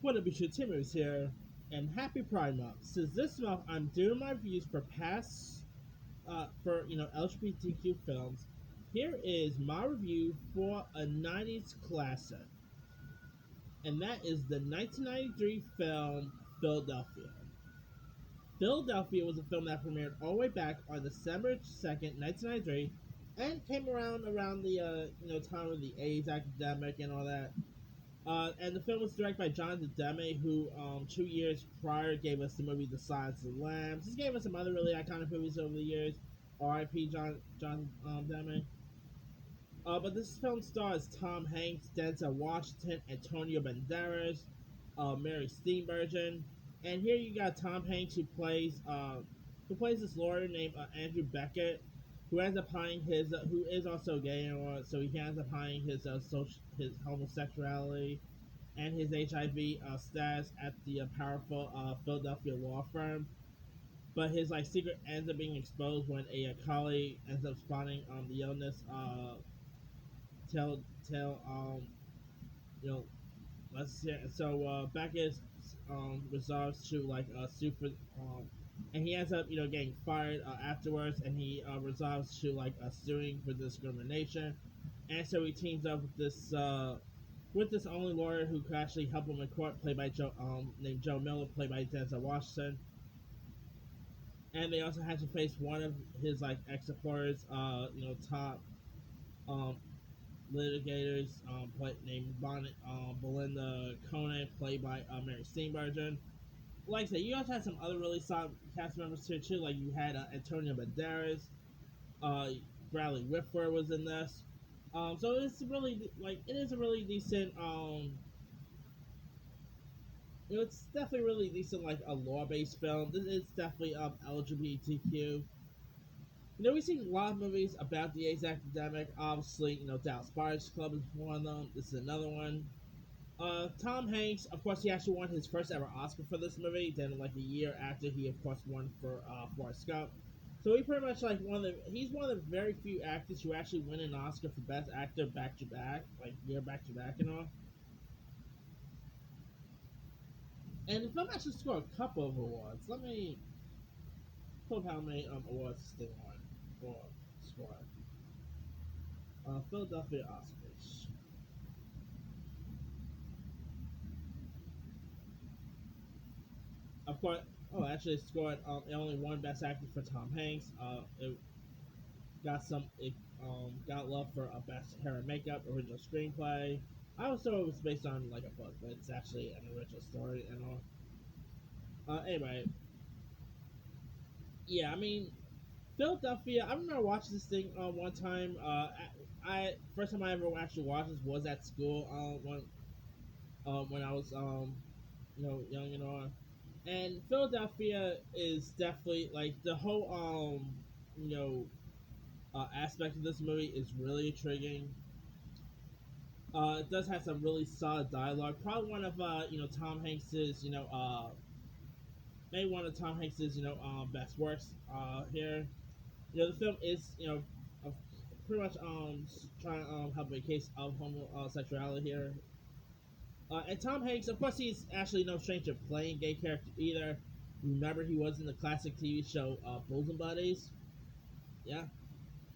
What up, YouTube? Tim is here, and happy Pride Month. Since this month, I'm doing my reviews for LGBTQ films. Here is my review for a '90s classic, and that is the 1993 film Philadelphia. Philadelphia was a film that premiered all the way back on December 2nd, 1993, and came around the time of the AIDS epidemic and all that. And the film was directed by Jonathan Demme, who 2 years prior gave us the movie The Silence of the Lambs. He's gave us some other really iconic movies over the years. R.I.P. John Demme. But this film stars Tom Hanks, Denzel Washington, Antonio Banderas, Mary Steenburgen, and here you got Tom Hanks who plays this lawyer named Andrew Beckett, who ends up hiding who is also gay, so he ends up hiding his homosexuality and his HIV status at the powerful Philadelphia law firm. But his secret ends up being exposed when a colleague ends up spotting the illness. Tell you know let's see. So Beckett resolves to sue for and he ends up getting fired afterwards, and he resolves to suing for discrimination, and so he teams up with this only lawyer who could actually help him in court, played by named Joe Miller, played by Denzel Washington. And they also had to face one of his ex-employers, top um, litigators, named Belinda Conan, played by Mary Steenburgen. Like I said, you also had some other really solid cast members here too. Like you had Antonio Banderas, uh, Bradley Whitford was in this. So it's really it is a really decent it's definitely really decent, like a law-based film. This is definitely LGBTQ. We've seen a lot of movies about the AIDS epidemic. Obviously, Dallas Buyers Club is one of them. This is another one. Tom Hanks, of course, he actually won his first ever Oscar for this movie. Then, a year after, he of course won for Forrest Gump. So he pretty much he's one of the very few actors who actually win an Oscar for Best Actor back to back, year back to back and all. And the film actually scored a couple of awards. Let me pull up how many awards this thing won for score. Philadelphia Oscars. Of course, actually, it scored. It only won Best Actor for Tom Hanks. It got love for Best Hair and Makeup, Original Screenplay. I always thought it was based on a book, but it's actually an original story and all. Anyway, yeah, I mean, Philadelphia. I remember watching this thing one time. I first time I ever actually watched this was at school. When I was young and all. And Philadelphia is definitely the whole aspect of this movie is really intriguing. It does have some really solid dialogue. Probably one of Tom Hanks's maybe one of Tom Hanks's best works here. The film is pretty much trying to help a case of homosexuality here. And Tom Hanks, of course, he's actually no stranger playing gay character either. Remember, he was in the classic TV show Bosom Buddies. Yeah.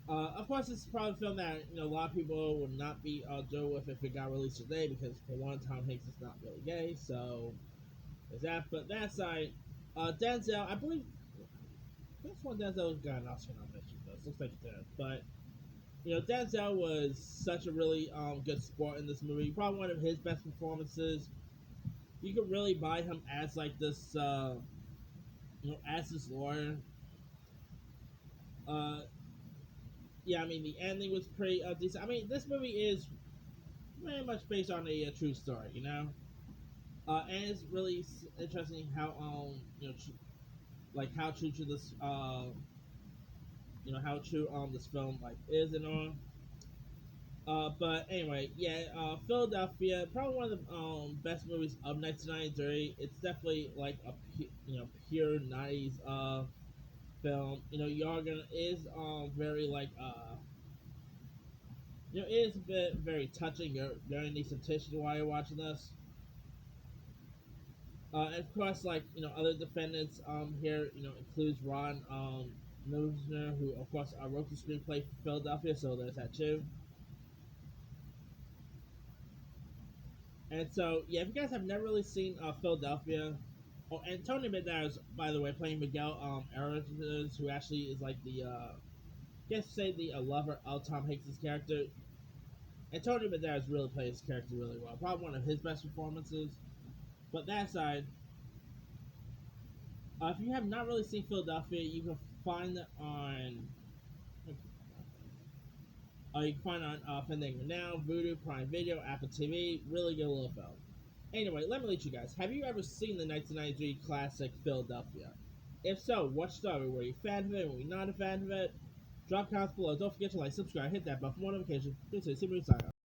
Of course, it's probably a film that a lot of people would not be deal with if it got released today, because for one, Tom Hanks is not really gay, so there's that. But that aside, Denzel, I believe that's one Denzel got an Oscar nomination. Though. Looks like it did, but Denzel was such a really good sport in this movie. Probably one of his best performances. You could really buy him as this as this lawyer. Uh, yeah, I mean the ending was pretty decent. I mean this movie is very much based on a true story, and it's really interesting how how true to this how true this film is and all. But anyway, yeah, Philadelphia, probably one of the best movies of 1993. It's definitely pure '90s film. Yargan is very it is a bit very touching. You're gonna need some tissue while you're watching this. And of course, like other defendants here, includes Ron Milner, who of course wrote the screenplay for Philadelphia, so there's that too. And so, yeah, if you guys have never really seen Philadelphia, oh, and Tony Banderas, by the way, playing Miguel Arias, who actually is like the, guess say the lover of Tom Hanks' character. And Tony Banderas really plays his character really well. Probably one of his best performances. But that aside, if you have not really seen Philadelphia, you can find it on. You can find it on Fandango Now, Vudu, Prime Video, Apple TV. Really good little film. Anyway, let me let you guys. Have you ever seen the 1993 classic Philadelphia? If so, what story? Were you a fan of it? Were you not a fan of it? Drop comments below. Don't forget to like, subscribe, hit that bell for more notifications. This is Super Sign.